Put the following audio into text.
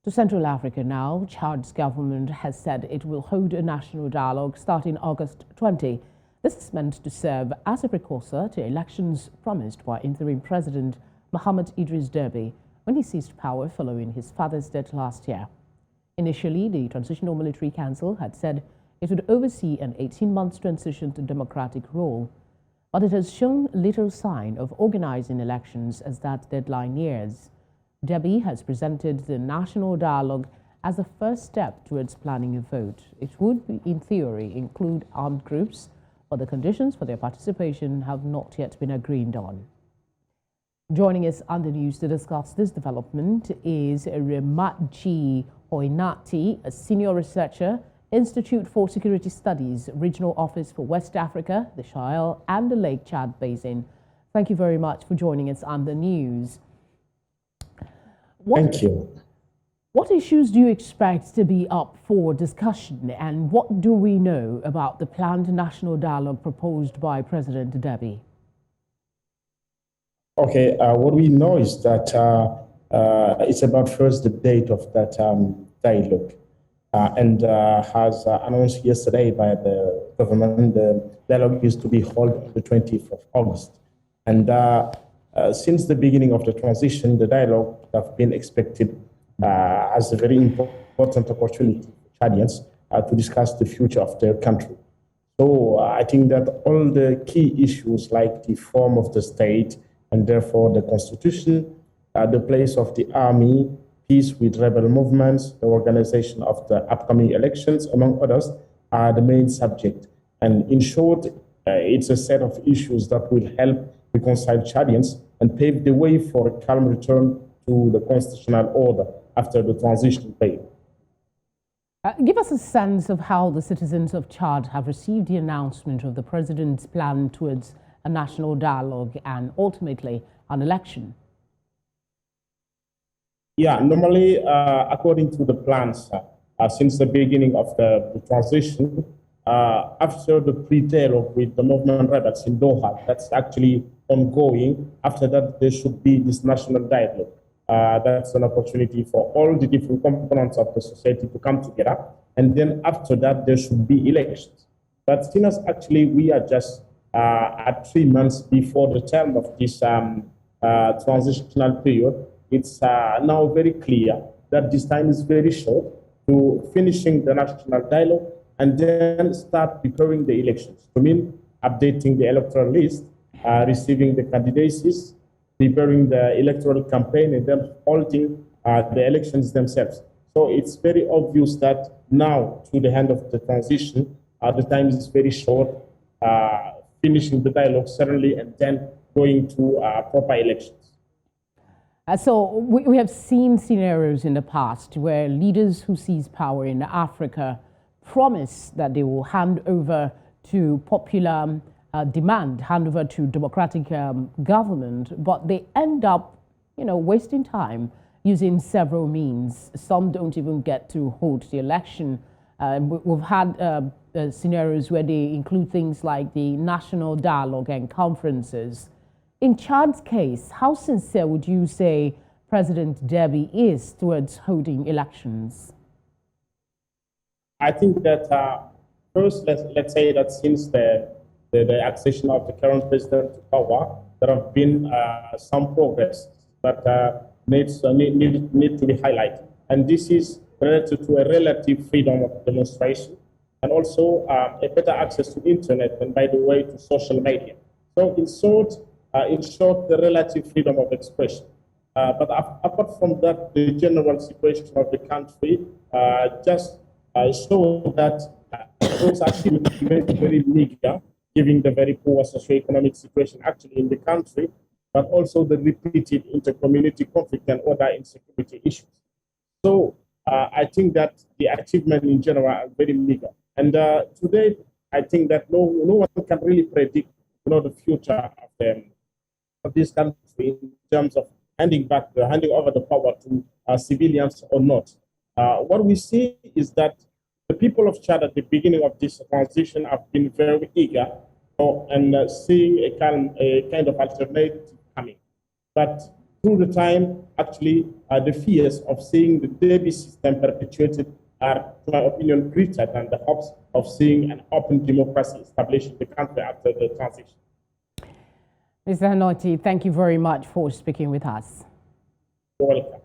To Central Africa now, Chad's government has said it will hold a national dialogue starting August 20. This is meant to serve as a precursor to elections promised by interim President Mahamat Idris Deby when he seized power following his father's death last year. Initially, the Transitional Military Council had said it would oversee an 18-month transition to democratic rule, but it has shown little sign of organizing elections as that deadline nears. Deby has presented the national dialogue as a first step towards planning a vote. It would, in theory, include armed groups, but the conditions for their participation have not yet been agreed on. Joining us on the news to discuss this development is Remadji Hoinathy, a senior researcher, Institute for Security Studies, Regional Office for West Africa, the Sahel, and the Lake Chad Basin. Thank you very much for joining us on the news. Thank you. What issues do you expect to be up for discussion, and what do we know about the planned national dialogue proposed by President Deby? Okay, what we know is that it's about first the date of that dialogue. As announced yesterday by the government, the dialogue is to be held on the 20th of August. And since the beginning of the transition, the dialogue have been expected as a very important opportunity for Chadians to discuss the future of their country. So I think that all the key issues like the form of the state and therefore the constitution, the place of the army, peace with rebel movements, the organization of the upcoming elections, among others, are the main subject. And in short, it's a set of issues that will help reconcile Chadians and pave the way for a calm return to the constitutional order after the transition period. Give us a sense of how the citizens of Chad have received the announcement of the president's plan towards a national dialogue and ultimately an election. Yeah, normally, according to the plans, since the beginning of the transition, after the pre-dialogue with the movement rebels in Doha, that's actually ongoing. After that, there should be this national dialogue. That's an opportunity for all the different components of the society to come together. And then after that, there should be elections. But since actually we are just at 3 months before the term of this transitional period, it's now very clear that this time is very short to finishing the national dialogue and then start preparing the elections. I mean, updating the electoral list, receiving the candidacies, preparing the electoral campaign, and then holding the elections themselves. So it's very obvious that now, to the end of the transition, the time is very short, finishing the dialogue certainly, and then going to proper elections. So we have seen scenarios in the past where leaders who seize power in Africa promise that they will hand over to popular demand, hand over to democratic government, but they end up, wasting time using several means. Some don't even get to hold the election. We've had scenarios where they include things like the national dialogue and conferences. In Chad's case, how sincere would you say President Deby is towards holding elections? I think that first, let's say that since the accession of the current president to power, there have been some progress that need to be highlighted. And this is related to a relative freedom of demonstration and also a better access to internet and, by the way, to social media. So in short, the relative freedom of expression. But apart from that, the general situation of the country just show that those actually very, very meager, given the very poor socioeconomic situation actually in the country, but also the repeated intercommunity conflict and other insecurity issues. So I think that the achievement in general are very meager. And today, I think that no one can really predict the future of this country in terms of handing over the power to civilians or not. What we see is that the people of Chad at the beginning of this transition have been very eager and seeing a kind of alternative coming. But through the time, actually the fears of seeing the Derby system perpetuated are, to my opinion, greater than the hopes of seeing an open democracy established in the country after the transition. Mr. Hoinathy, thank you very much for speaking with us. You're welcome.